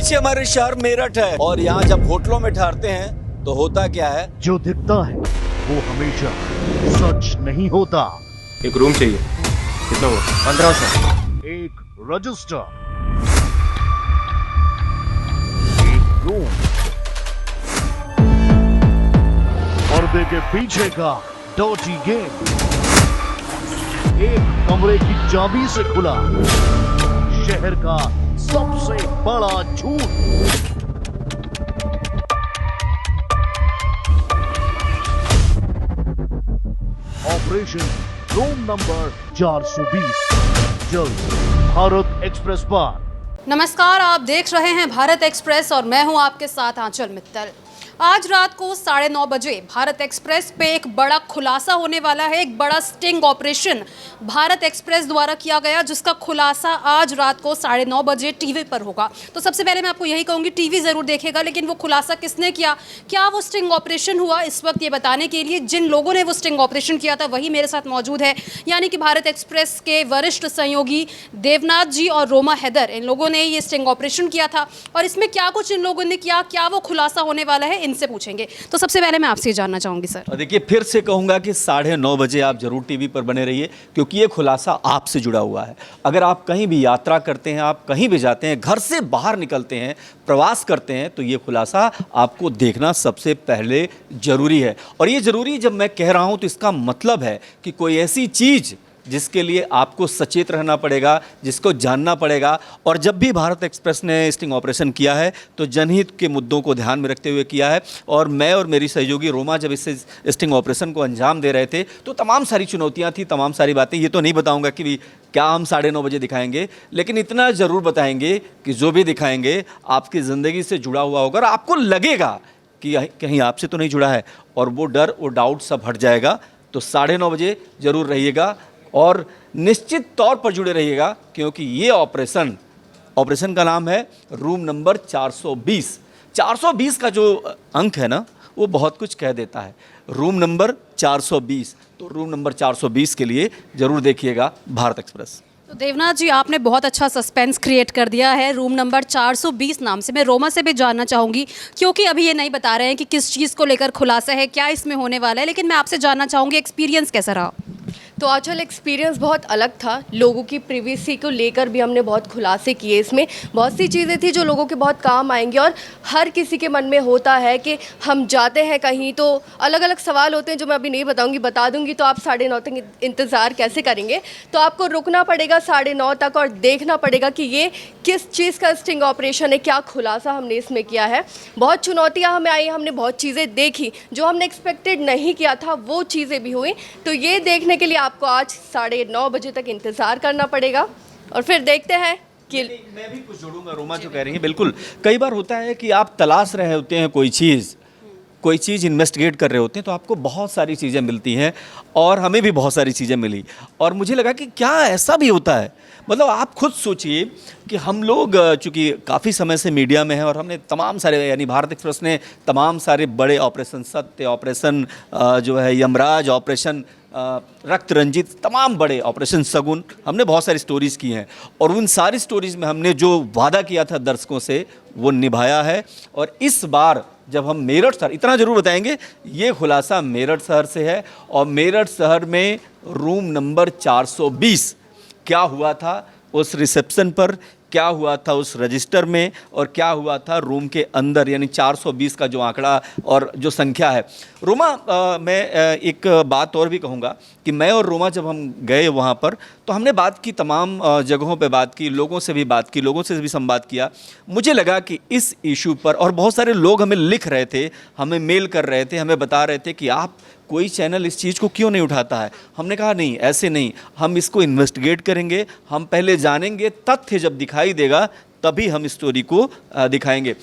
पीछे हमारे शहर मेरठ है और यहाँ जब होटलों में ठहरते हैं तो होता क्या है, जो दिखता है वो हमेशा सच नहीं होता। एक रूम चाहिए, कितना हुआ? 1500। एक रजिस्टर, एक रूम, पर्दे के पीछे का डर्टी गेम, एक कमरे की चाबी से खुला शहर का सबसे बड़ा झूठ। ऑपरेशन रूम नंबर 420 जल्द भारत एक्सप्रेस पर। नमस्कार, आप देख रहे हैं भारत एक्सप्रेस और मैं हूं आपके साथ आंचल मित्तल। आज रात को 9:30 बजे भारत एक्सप्रेस पे एक बड़ा खुलासा होने वाला है। एक बड़ा स्टिंग ऑपरेशन भारत एक्सप्रेस द्वारा किया गया, जिसका खुलासा आज रात को 9:30 बजे टीवी पर होगा। तो सबसे पहले मैं आपको यही कहूँगी, टीवी ज़रूर देखेगा, लेकिन वो खुलासा किसने किया, क्या वो स्टिंग ऑपरेशन हुआ, इस वक्त ये बताने के लिए जिन लोगों ने वो स्टिंग ऑपरेशन किया था वही मेरे साथ मौजूद है, यानी कि भारत एक्सप्रेस के वरिष्ठ सहयोगी देवनाथ जी और रोमा हैदर। इन लोगों ने ये स्टिंग ऑपरेशन किया था और इसमें क्या कुछ इन लोगों ने किया, क्या वो खुलासा होने वाला है, इनसे पूछेंगे। तो सबसे पहले मैं आपसे जानना चाहूंगी सर। देखिए, फिर से कहूंगा कि 9:30 बजे आप जरूर टीवी पर बने रहिए, क्योंकि ये खुलासा आपसे जुड़ा हुआ है। अगर आप कहीं भी यात्रा करते हैं, आप कहीं भी जाते हैं, घर से बाहर निकलते हैं, प्रवास करते हैं, तो ये खुलासा आपको देखना सबसे पहले जरूरी है। और ये जरूरी जब मैं कह रहा हूं तो इसका मतलब है कि कोई ऐसी चीज़ जिसके लिए आपको सचेत रहना पड़ेगा, जिसको जानना पड़ेगा। और जब भी भारत एक्सप्रेस ने स्टिंग ऑपरेशन किया है तो जनहित के मुद्दों को ध्यान में रखते हुए किया है। और मैं और मेरी सहयोगी रोमा जब इस स्टिंग ऑपरेशन को अंजाम दे रहे थे तो तमाम सारी चुनौतियां थी, तमाम सारी बातें। ये तो नहीं बताऊंगा कि क्या हम 9:30 बजे दिखाएंगे, लेकिन इतना ज़रूर बताएंगे कि जो भी दिखाएंगे आपकी ज़िंदगी से जुड़ा हुआ होगा और आपको लगेगा कि कहीं आपसे तो नहीं जुड़ा है, और वो डर, वो डाउट सब हट जाएगा। तो 9:30 बजे ज़रूर रहिएगा और निश्चित तौर पर जुड़े रहिएगा, क्योंकि ये ऑपरेशन का नाम है रूम नंबर 420। 420 का जो अंक है ना, वो बहुत कुछ कह देता है। रूम नंबर 420, तो रूम नंबर 420 के लिए ज़रूर देखिएगा भारत एक्सप्रेस। तो देवनाथ जी, आपने बहुत अच्छा सस्पेंस क्रिएट कर दिया है रूम नंबर 420 नाम से। मैं रोमा से भी जानना चाहूँगी, क्योंकि अभी ये नहीं बता रहे हैं कि किस चीज़ को लेकर खुलासा है, क्या इसमें होने वाला है, लेकिन मैं आपसे जानना चाहूँगी एक्सपीरियंस कैसा रहा। तो आजकल एक्सपीरियंस बहुत अलग था। लोगों की प्रिवेसी को लेकर भी हमने बहुत खुलासे किए। इसमें बहुत सी चीज़ें थी जो लोगों के बहुत काम आएंगी। और हर किसी के मन में होता है कि हम जाते हैं कहीं तो अलग अलग सवाल होते हैं, जो मैं अभी नहीं बताऊंगी। बता दूंगी तो आप 9:30 तक इंतज़ार कैसे करेंगे। तो आपको रुकना पड़ेगा 9:30 तक और देखना पड़ेगा कि ये किस चीज़ का स्टिंग ऑपरेशन है, क्या खुलासा हमने इसमें किया है। बहुत चुनौतियाँ हमें आई, हमने बहुत चीज़ें देखी जो हमने एक्सपेक्टेड नहीं किया था, वो चीज़ें भी हुई। तो ये देखने के लिए आपको आज 9:30 बजे तक इंतज़ार करना पड़ेगा और फिर देखते हैं कि मैं भी कुछ जोड़ूंगा रोमा जो कह रही है। बिल्कुल, कई बार होता है कि आप तलाश रहे होते हैं कोई चीज़ इन्वेस्टिगेट कर रहे होते हैं, तो आपको बहुत सारी चीज़ें मिलती हैं, और हमें भी बहुत सारी चीज़ें मिली। और मुझे लगा कि क्या ऐसा भी होता है। मतलब आप खुद सोचिए कि हम लोग चूँकि काफ़ी समय से मीडिया में हैं और हमने तमाम सारे, यानी भारत एक्सप्रेस ने तमाम सारे बड़े ऑपरेशन सत्य, ऑपरेशन जो है यमराज, ऑपरेशन रक्त रंजित, तमाम बड़े ऑपरेशन शगुन, हमने बहुत सारी स्टोरीज़ की हैं। और उन सारी स्टोरीज़ में हमने जो वादा किया था दर्शकों से, वो निभाया है। और इस बार जब हम मेरठ शहर, इतना ज़रूर बताएंगे, ये खुलासा मेरठ शहर से है। और मेरठ शहर में रूम नंबर 420 क्या हुआ था उस रिसेप्शन पर, क्या हुआ था उस रजिस्टर में, और क्या हुआ था रूम के अंदर, यानी 420 का जो आंकड़ा और जो संख्या है। रोमा, मैं एक बात और भी कहूँगा कि मैं और रोमा जब हम गए वहाँ पर, तो हमने बात की, तमाम जगहों पे बात की, लोगों से भी बात की, लोगों से भी संवाद किया। मुझे लगा कि इस इशू पर, और बहुत सारे लोग हमें लिख रहे थे, हमें मेल कर रहे थे, हमें बता रहे थे कि आप कोई चैनल इस चीज़ को क्यों नहीं उठाता है। हमने कहा नहीं, ऐसे नहीं, हम इसको इन्वेस्टिगेट करेंगे, हम पहले जानेंगे, तथ्य जब दिखाई देगा तभी हम स्टोरी को दिखाएंगे।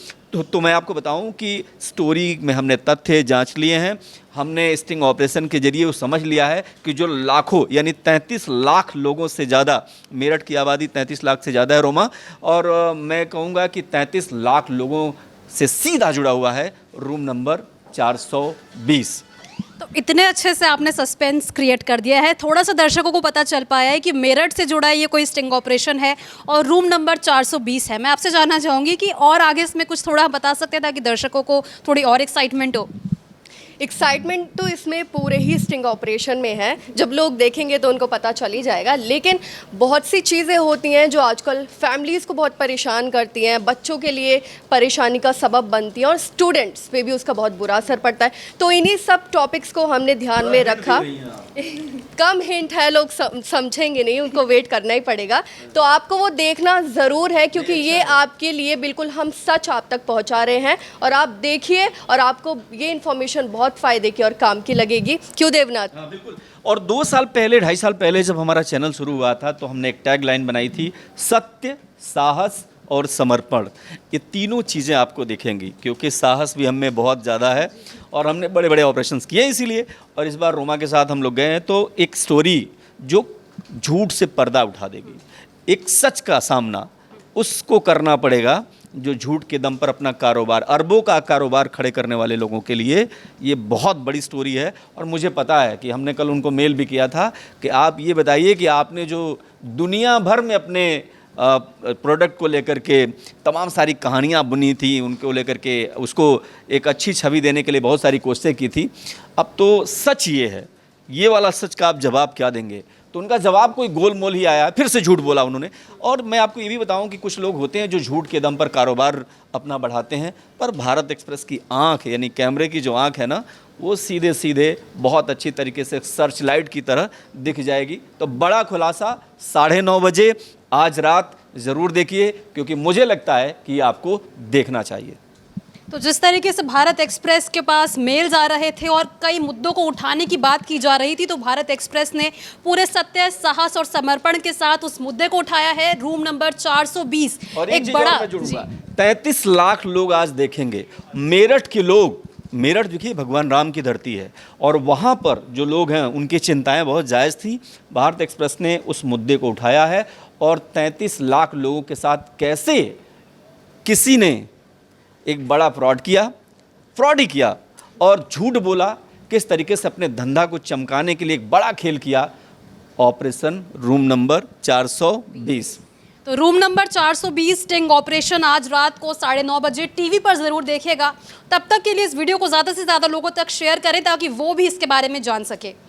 तो मैं आपको बताऊं कि स्टोरी में हमने तथ्य जांच लिए हैं। हमने स्टिंग ऑपरेशन के जरिए वो समझ लिया है कि जो लाखों, यानी 33 लाख लोगों से ज़्यादा, मेरठ की आबादी 33 लाख से ज़्यादा है रोमा, और मैं कहूँगा कि 33 लाख लोगों से सीधा जुड़ा हुआ है रूम नंबर 420। तो इतने अच्छे से आपने सस्पेंस क्रिएट कर दिया है, थोड़ा सा दर्शकों को पता चल पाया है कि मेरठ से जुड़ा ये कोई स्टिंग ऑपरेशन है और रूम नंबर 420 है। मैं आपसे जानना चाहूँगी कि और आगे इसमें कुछ थोड़ा बता सकते हैं ताकि दर्शकों को थोड़ी और एक्साइटमेंट हो। एक्साइटमेंट तो इसमें पूरे ही स्टिंग ऑपरेशन में है, जब लोग देखेंगे तो उनको पता चल ही जाएगा। लेकिन बहुत सी चीज़ें होती हैं जो आजकल फैमिलीज़ को बहुत परेशान करती हैं, बच्चों के लिए परेशानी का सबब बनती हैं और स्टूडेंट्स पे भी उसका बहुत बुरा असर पड़ता है। तो इन्हीं सब टॉपिक्स को हमने ध्यान में रखा। कम हिंट है, लोग समझेंगे नहीं, उनको वेट करना ही पड़ेगा। तो आपको वो देखना ज़रूर है क्योंकि ये आपके लिए बिल्कुल हम सच आप तक पहुंचा रहे हैं और आप देखिए और आपको ये इन्फॉर्मेशन बहुत फ़ायदे की और काम की लगेगी। क्यों देवनाथ? हाँ बिल्कुल। और 2 साल पहले 2.5 साल पहले जब हमारा चैनल शुरू हुआ था तो हमने एक टैग लाइन बनाई थी, सत्य, साहस और समर्पण। ये तीनों चीज़ें आपको दिखेंगी क्योंकि साहस भी हम में बहुत ज़्यादा है और हमने बड़े बड़े ऑपरेशंस किए इसीलिए। और इस बार रोमा के साथ हम लोग गए हैं तो एक स्टोरी जो झूठ से पर्दा उठा देगी, एक सच का सामना उसको करना पड़ेगा जो झूठ के दम पर अपना कारोबार, अरबों का कारोबार खड़े करने वाले लोगों के लिए ये बहुत बड़ी स्टोरी है। और मुझे पता है कि हमने कल उनको मेल भी किया था कि आप ये बताइए कि आपने जो दुनिया भर में अपने प्रोडक्ट को लेकर के तमाम सारी कहानियाँ बुनी थी, उनको लेकर के उसको एक अच्छी छवि देने के लिए बहुत सारी कोशिशें की थी, अब तो सच ये है, ये वाला सच का आप जवाब क्या देंगे? तो उनका जवाब कोई गोल मोल ही आया, फिर से झूठ बोला उन्होंने। और मैं आपको ये भी बताऊं कि कुछ लोग होते हैं जो झूठ के दम पर कारोबार अपना बढ़ाते हैं, पर भारत एक्सप्रेस की आंख यानी कैमरे की जो आंख है ना, वो सीधे सीधे बहुत अच्छी तरीके से सर्च लाइट की तरह दिख जाएगी। तो बड़ा खुलासा 9:30 बजे आज रात ज़रूर देखिए क्योंकि मुझे लगता है कि आपको देखना चाहिए। तो जिस तरीके से भारत एक्सप्रेस के पास मेल्स आ रहे थे और कई मुद्दों को उठाने की बात की जा रही थी, तो भारत एक्सप्रेस ने पूरे सत्य, साहस और समर्पण के साथ उस मुद्दे को उठाया है। रूम नंबर 420 और एक बड़ा 33 लाख लोग आज देखेंगे। मेरठ के लोग, मेरठ देखिए भगवान राम की धरती है और वहाँ पर जो लोग हैं उनकी चिंताएं बहुत जायज़ थी। भारत एक्सप्रेस ने उस मुद्दे को उठाया है और 33 लाख लोगों के साथ कैसे किसी ने एक बड़ा फ्रॉड ही किया और झूठ बोला, किस तरीके से अपने धंधा को चमकाने के लिए एक बड़ा खेल किया, ऑपरेशन रूम नंबर 420। तो रूम नंबर 420 स्टिंग ऑपरेशन आज रात को 9:30 बजे टीवी पर ज़रूर देखिएगा। तब तक के लिए इस वीडियो को ज़्यादा से ज़्यादा लोगों तक शेयर करें ताकि वो भी इसके बारे में जान सके।